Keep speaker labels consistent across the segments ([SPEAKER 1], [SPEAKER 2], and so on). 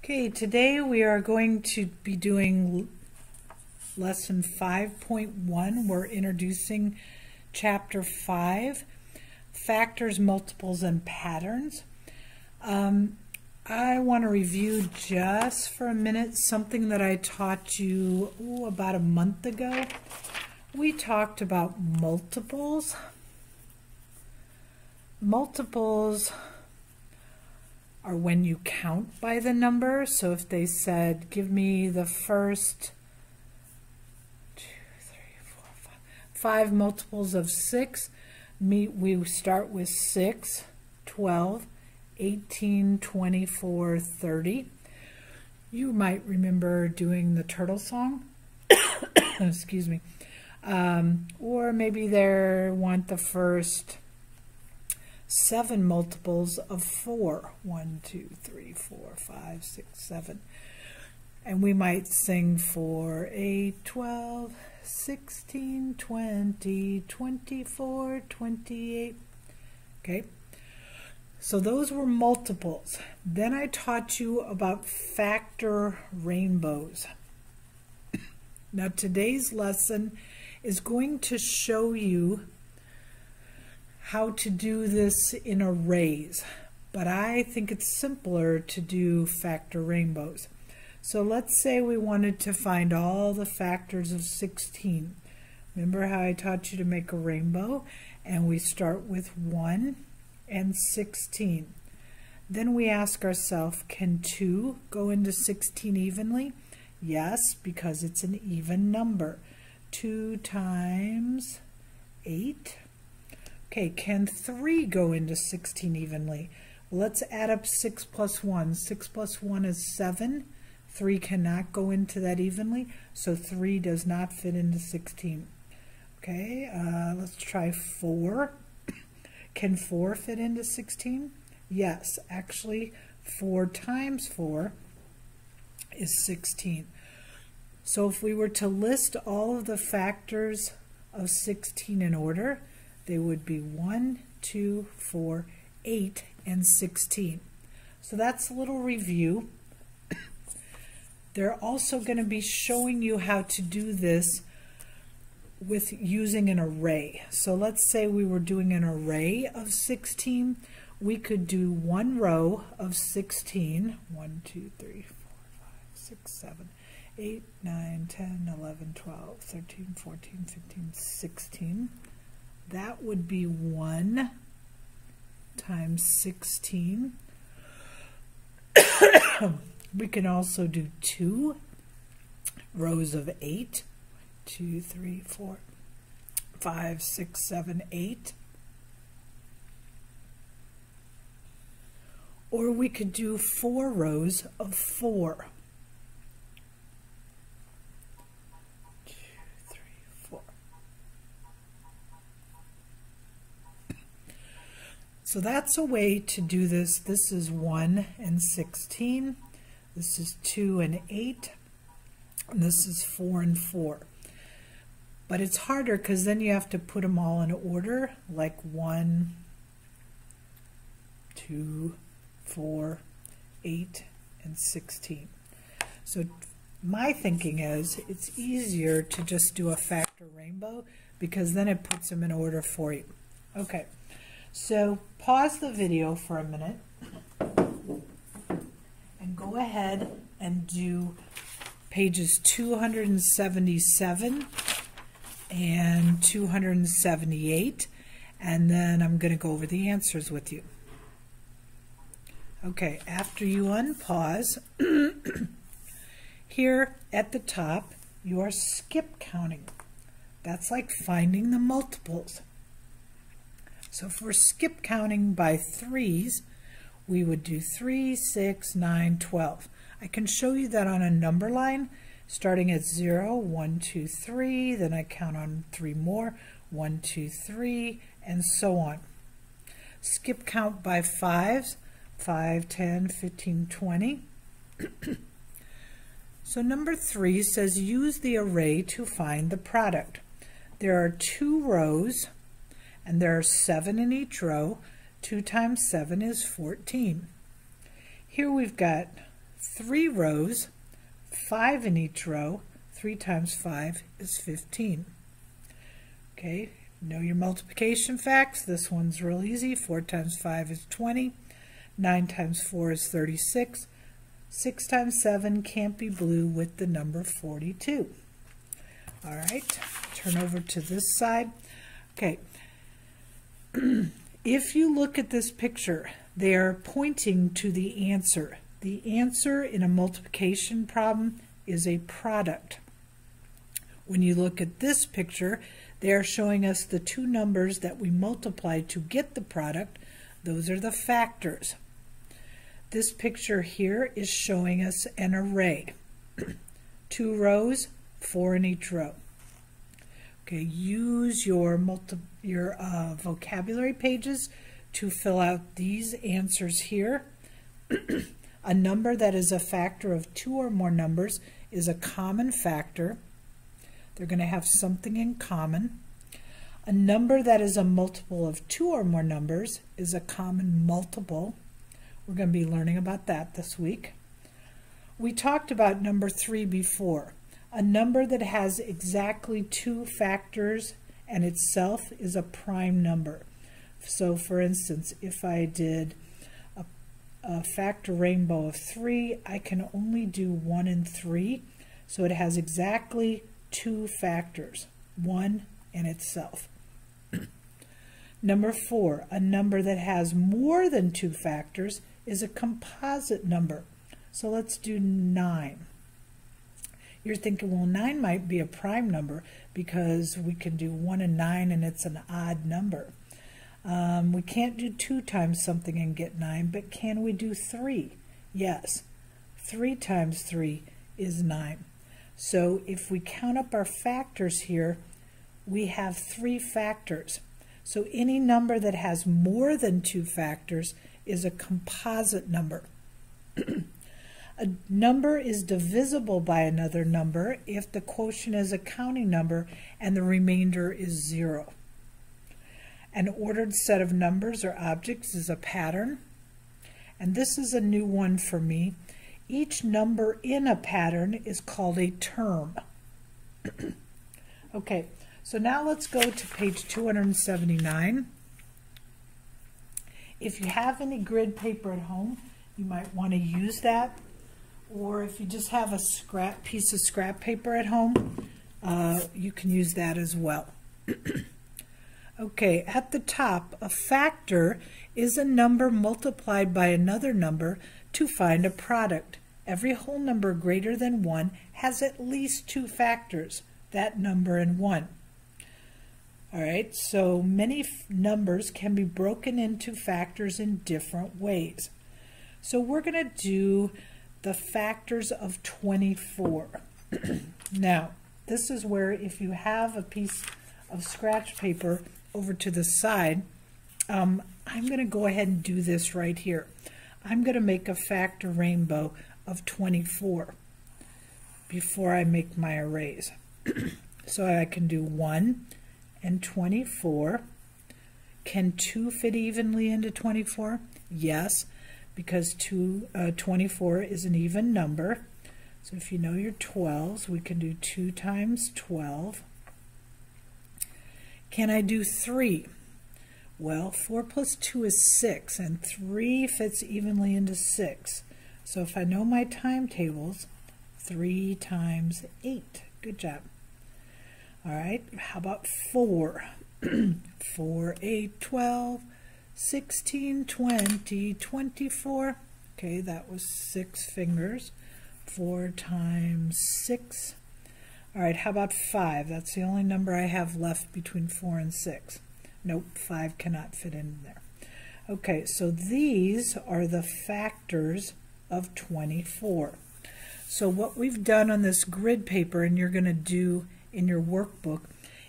[SPEAKER 1] Okay, today we are going to be doing lesson 5.1. We're introducing chapter 5, factors, multiples, and patterns. I want to review just for a minute something that I taught you about a month ago. We talked about multiples. Multiples are when you count by the number. So if they said, give me the first 5 multiples of 6, we start with 6, 12, 18, 24, 30. You might remember doing the turtle song. Excuse me. Or maybe they want the first 7 multiples of 4. 1, 2, 3, 4, 5, 6, 7. And we might sing for 8, 12, 16, 20, 24, 28. Okay? So those were multiples. Then I taught you about factor rainbows. Now today's lesson is going to show you how to do this in arrays, but I think it's simpler to do factor rainbows. So let's say we wanted to find all the factors of 16. Remember how I taught you to make a rainbow? And we start with 1 and 16. Then we ask ourselves, can 2 go into 16 evenly? Yes, because it's an even number. 2 times 8. Okay, can 3 go into 16 evenly? Well, let's add up 6 plus 1. 6 plus 1 is 7. 3 cannot go into that evenly, so 3 does not fit into 16. Okay, let's try 4. Can 4 fit into 16? Yes, actually 4 times 4 is 16. So if we were to list all of the factors of 16 in order, they would be 1, 2, 4, 8, and 16. So that's a little review. They're also going to be showing you how to do this with using an array. So let's say we were doing an array of 16. We could do one row of 16. 1, 2, 3, 4, 5, 6, 7, 8, 9, 10, 11, 12, 13, 14, 15, 16. That would be 1 times 16. We can also do 2 rows of 8. 2, 3, 4, 5, 6, 7, 8. Or we could do 4 rows of 4. 2, 3, 4. So that's a way to do this. This is 1 and 16. This is 2 and 8. And this is 4 and 4. But it's harder because then you have to put them all in order, like 1, 2, 4, 8, and 16. So my thinking is it's easier to just do a factor rainbow because then it puts them in order for you. Okay, so pause the video for a minute and go ahead and do pages 277 and 278, and then I'm going to go over the answers with you. Okay, after you unpause, here at the top, you are skip counting. That's like finding the multiples. So if we're skip counting by 3s, we would do 3, 6, 9, 12. I can show you that on a number line, starting at 0, 1, 2, 3, then I count on 3 more, 1, 2, 3, and so on. Skip count by 5s, 5, 10, 15, 20. So number 3 says use the array to find the product. There are 2 rows, and there are 7 in each row. 2 times 7 is 14. Here we've got 3 rows, 5 in each row. 3 times 5 is 15. Okay, know your multiplication facts. This one's real easy. 4 times 5 is 20. 9 times 4 is 36. 6 times 7 can't be blue with the number 42. All right, turn over to this side. Okay, if you look at this picture, they are pointing to the answer. The answer in a multiplication problem is a product. When you look at this picture, they are showing us the two numbers that we multiplied to get the product. Those are the factors. This picture here is showing us an array. 2 rows, 4 in each row. Okay, use your vocabulary pages to fill out these answers here. A number that is a factor of 2 or more numbers is a common factor. They're going to have something in common. A number that is a multiple of 2 or more numbers is a common multiple. We're going to be learning about that this week. We talked about number 3 before. A number that has exactly 2 factors and itself is a prime number. So for instance, if I did a factor rainbow of 3, I can only do 1 and 3. So it has exactly 2 factors, 1 and itself. Number 4, a number that has more than 2 factors is a composite number. So let's do 9. You're thinking, well, 9 might be a prime number because we can do 1 and 9 and it's an odd number. We can't do 2 times something and get 9, but can we do 3? Yes. 3 times 3 is 9. So if we count up our factors here, we have 3 factors. So any number that has more than 2 factors is a composite number. A number is divisible by another number if the quotient is a counting number and the remainder is 0. An ordered set of numbers or objects is a pattern. And this is a new one for me. Each number in a pattern is called a term. Okay, so now let's go to page 279. If you have any grid paper at home, you might want to use that. Or if you just have a piece of scrap paper at home, you can use that as well. Okay, at the top, a factor is a number multiplied by another number to find a product. Every whole number greater than 1 has at least 2 factors, that number and 1. All right, so many numbers can be broken into factors in different ways. So we're going to do the factors of 24. Now, this is where if you have a piece of scratch paper over to the side, I'm going to go ahead and do this right here. I'm going to make a factor rainbow of 24 before I make my arrays. So I can do 1 and 24. Can 2 fit evenly into 24? Yes, because 24 is an even number. So if you know your 12s, we can do 2 times 12. Can I do 3? Well, 4 plus 2 is 6, and 3 fits evenly into 6. So if I know my timetables, 3 times 8. Good job. All right, how about 4? 4, 8, 12, 16, 20, 24. Okay, that was 6 fingers. 4 times 6. All right, how about 5? That's the only number I have left between 4 and 6. Nope, 5 cannot fit in there. Okay, so these are the factors of 24. So what we've done on this grid paper, and you're going to do in your workbook,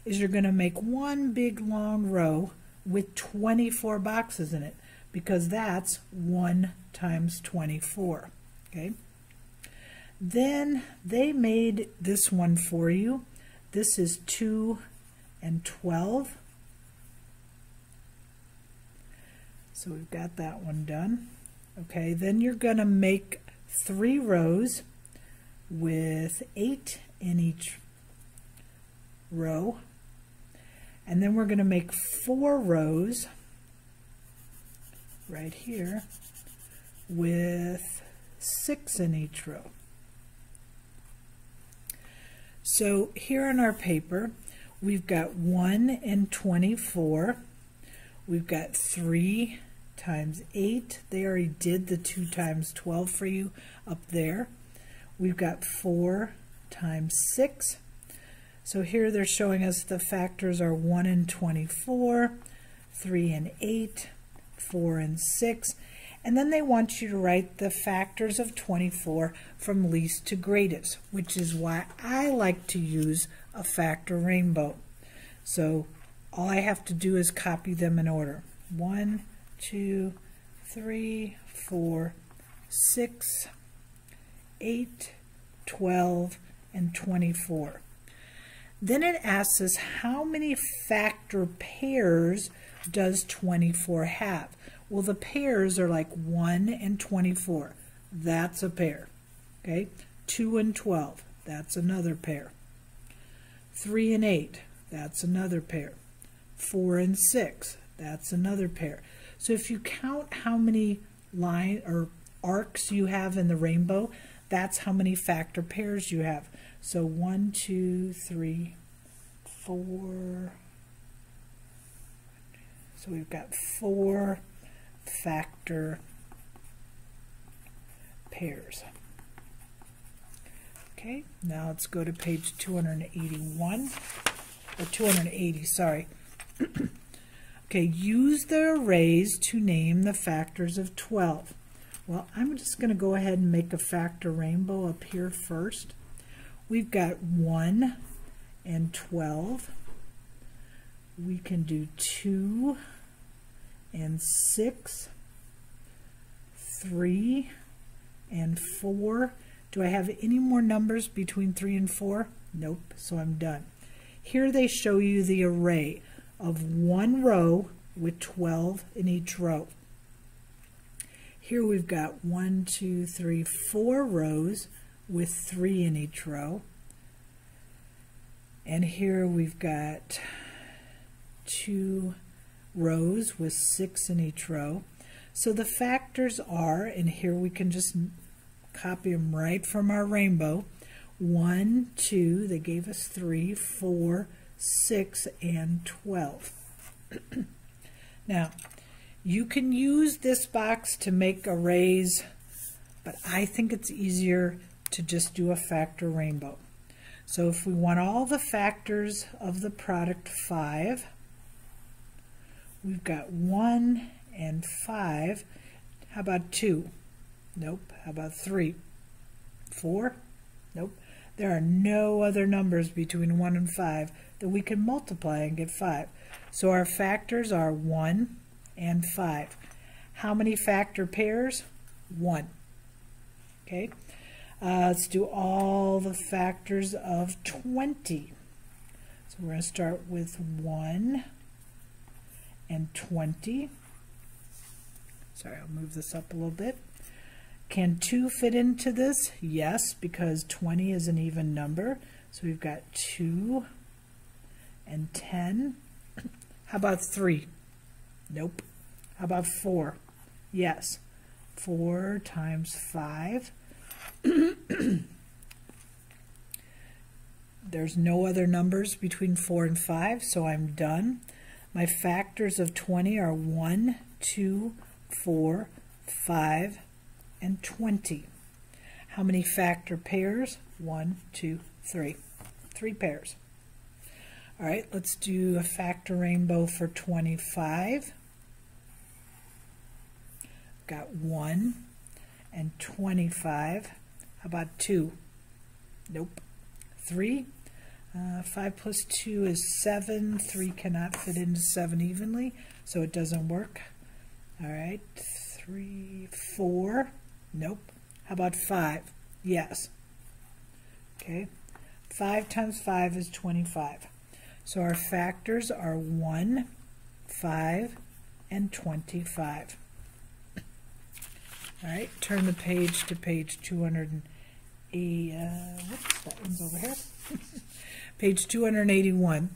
[SPEAKER 1] is you're going to make one big long row with 24 boxes in it, because that's 1 times 24. Okay. Then they made this one for you. This is 2 and 12. So we've got that one done. Okay, then you're going to make 3 rows with 8 in each row. And then we're going to make 4 rows right here with 6 in each row. So here on our paper, we've got 1 and 24. We've got 3 times 8. They already did the 2 times 12 for you up there. We've got 4 times 6. So here they're showing us the factors are 1 and 24, 3 and 8, 4 and 6. And then they want you to write the factors of 24 from least to greatest, which is why I like to use a factor rainbow. So all I have to do is copy them in order. 1, 2, 3, 4, 6, 8, 12, and 24. Then it asks us how many factor pairs does 24 have? Well, the pairs are like 1 and 24. That's a pair. Okay? 2 and 12. That's another pair. 3 and 8. That's another pair. 4 and 6. That's another pair. So if you count how many line or arcs you have in the rainbow, that's how many factor pairs you have. So 1, 2, 3, 4. So we've got 4 factor pairs. Okay, now let's go to page 281, or 280, sorry. Okay, use the arrays to name the factors of 12. Well, I'm just going to go ahead and make a factor rainbow up here first. We've got 1 and 12. We can do 2 and 6, 3 and 4. Do I have any more numbers between 3 and 4? Nope, so I'm done. Here they show you the array of 1 row with 12 in each row. Here we've got 1, 2, 3, 4 rows with 3 in each row. And here we've got 2 rows with 6 in each row. So the factors are, and here we can just copy them right from our rainbow, 1, 2, they gave us 3, 4, 6, and 12. Now, you can use this box to make arrays, but I think it's easier to just do a factor rainbow. So if we want all the factors of the product 5, we've got 1 and 5. How about 2? Nope. How about 3? 4? Nope. There are no other numbers between 1 and 5 that we can multiply and get 5. So our factors are 1 and 5. How many factor pairs? 1. Okay. Let's do all the factors of 20. So we're going to start with 1 and 20. Sorry, I'll move this up a little bit. Can 2 fit into this? Yes, because 20 is an even number. So we've got 2 and 10. How about 3? Nope. How about 4? Yes. 4 times 5. There's no other numbers between 4 and 5, so I'm done. My factors of 20 are 1, 2, 4, 5, and 20. How many factor pairs? 1, 2, 3. 3 pairs. All right, let's do a factor rainbow for 25. Got 1 and 25. How about 2? Nope. 3. 5 plus 2 is 7. 3 cannot fit into 7 evenly, so it doesn't work. All right, 3, 4. Nope. How about 5? Yes. Okay. 5 times 5 is 25. So our factors are 1, 5, and 25. All right, turn the page to page 280. Whoops, that one's over here. Page 281.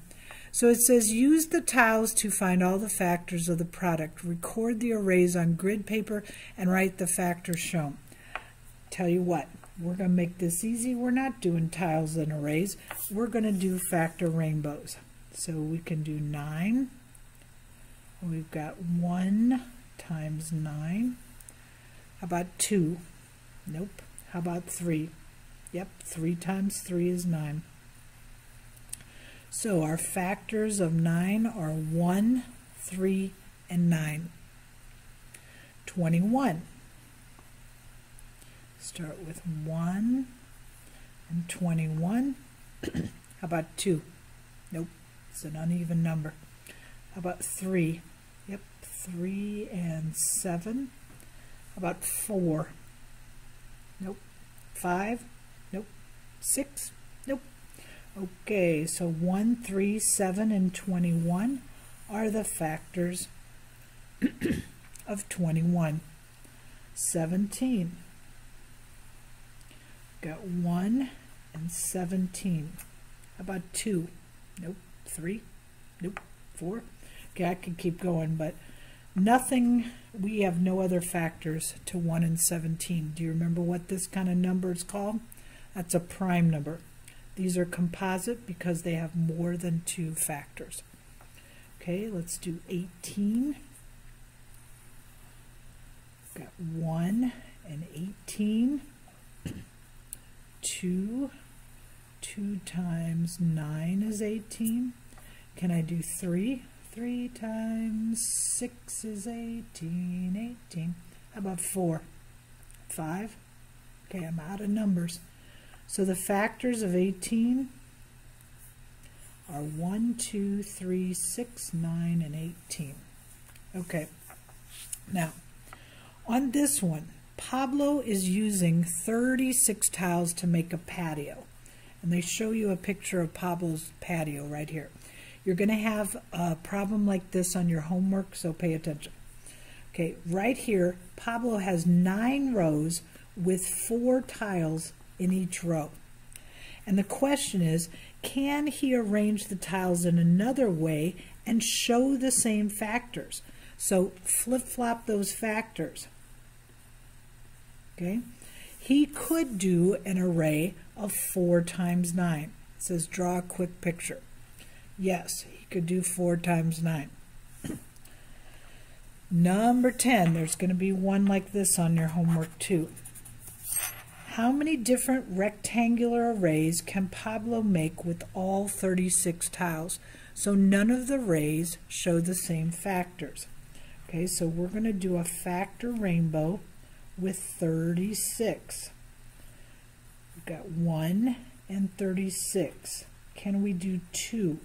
[SPEAKER 1] So it says, use the tiles to find all the factors of the product. Record the arrays on grid paper and write the factors shown. Tell you what, we're going to make this easy. We're not doing tiles and arrays. We're going to do factor rainbows. So we can do 9. We've got 1 times 9. How about 2? Nope. How about 3? Yep, 3 times 3 is 9. So our factors of 9 are 1, 3, and 9. 21. Start with 1 and 21. How about 2? Nope, it's an uneven number. How about 3? Yep, 3 and 7. How about 4? Nope. 5? Nope. 6? Nope. Okay, so 1, 3, 7, and 21 are the factors of 21. 17. Got 1 and 17. How about 2? Nope. 3? Nope. 4? Okay, I could keep going, but nothing, we have no other factors to 1 and 17. Do you remember what this kind of number is called? That's a prime number. These are composite because they have more than 2 factors. Okay, let's do 18. Got 1 and 18. 2. 2 times 9 is 18. Can I do 3? 3 times 6 is 18. 18. How about 4? 5? Okay, I'm out of numbers. So the factors of 18 are 1, 2, 3, 6, 9, and 18. Okay, now on this one, Pablo is using 36 tiles to make a patio. And they show you a picture of Pablo's patio right here. You're going to have a problem like this on your homework, so pay attention. Okay, right here, Pablo has 9 rows with 4 tiles in each row. And the question is, can he arrange the tiles in another way and show the same factors? So flip-flop those factors. Okay, he could do an array of 4 times 9. It says draw a quick picture. Yes, he could do 4 times 9. Number 10, there's going to be one like this on your homework too. How many different rectangular arrays can Pablo make with all 36 tiles? So none of the arrays show the same factors. Okay, so we're going to do a factor rainbow with 36. We've got 1 and 36. Can we do 2?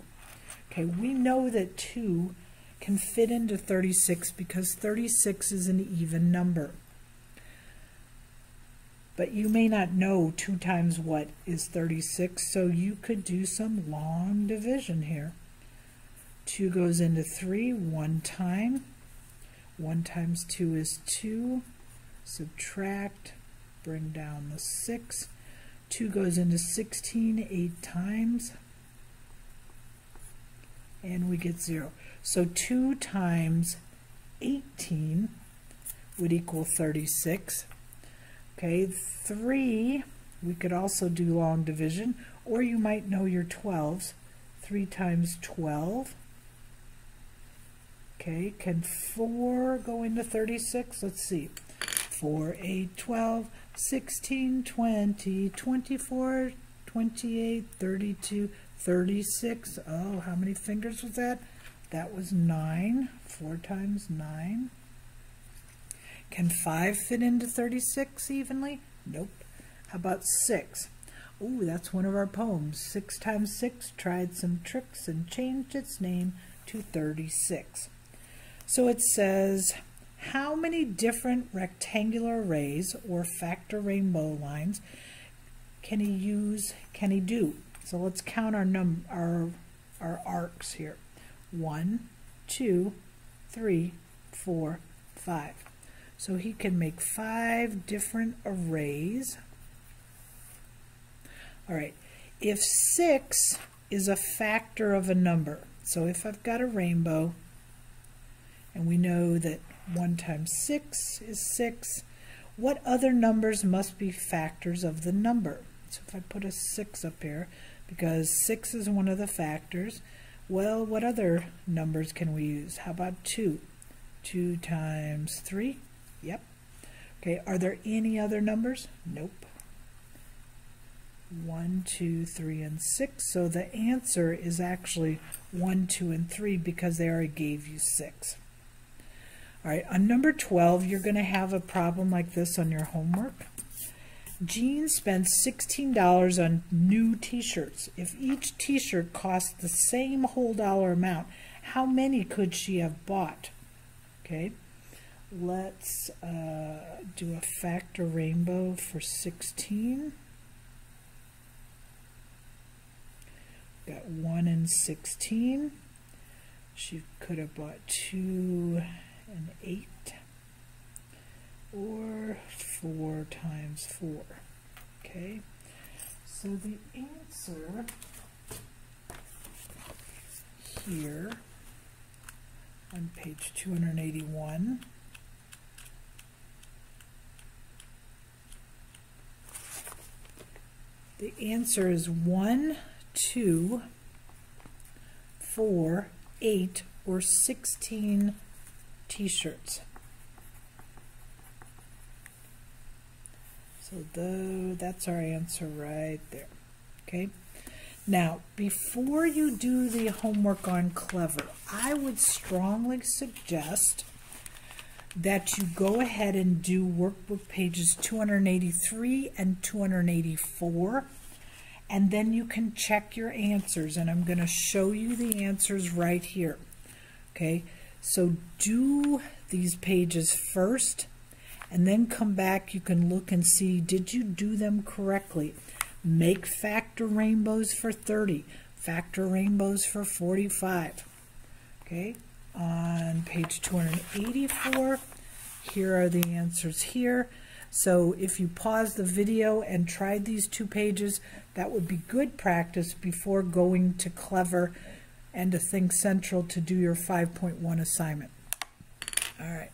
[SPEAKER 1] Okay, we know that 2 can fit into 36 because 36 is an even number. But you may not know 2 times what is 36, so you could do some long division here. 2 goes into 3 one time. 1 times 2 is 2. Subtract, bring down the 6. 2 goes into 16 8 times. And we get 0. So 2 times 18 would equal 36. Okay, 3, we could also do long division, or you might know your 12s. 3 times 12. Okay, can 4 go into 36? Let's see. 4, 8, 12, 16, 20, 24, 28, 32, 36. Oh, how many fingers was that? That was 9. 4 times 9. Can 5 fit into 36 evenly? Nope. How about 6? Ooh, that's one of our poems. 6 times 6 tried some tricks and changed its name to 36. So it says, how many different rectangular arrays or factor rainbow lines can he do? So let's count our arcs here. 1, 2, 3, 4, 5. So he can make 5 different arrays. All right, if 6 is a factor of a number, so if I've got a rainbow, and we know that 1 times 6 is 6, what other numbers must be factors of the number? So if I put a 6 up here, because 6 is one of the factors, well, what other numbers can we use? How about 2? 2 times 3? Yep. Okay, are there any other numbers? Nope. 1, 2, 3, and 6. So the answer is actually 1, 2, and 3 because they already gave you 6. All right, on number 12, you're going to have a problem like this on your homework. Jean spent $16 on new t-shirts. If each t-shirt cost the same whole dollar amount, how many could she have bought? Okay, let's do a factor rainbow for 16. Got 1 and 16. She could have bought 2 and 8, or 4 times 4. Okay, so the answer here on page 281 the answer is 1, 2, 4, 8, or 16 t-shirts. So that's our answer right there. Okay. Now, before you do the homework on Clever, I would strongly suggest that you go ahead and do workbook pages 283 and 284, and then you can check your answers, and I'm going to show you the answers right here. Okay, so do these pages first, and then come back. You can look and see, did you do them correctly? Make factor rainbows for 30, factor rainbows for 45. Okay, on page 284, here are the answers here. So if you pause the video and tried these 2 pages, that would be good practice before going to Clever and to Think Central to do your 5.1 assignment. All right.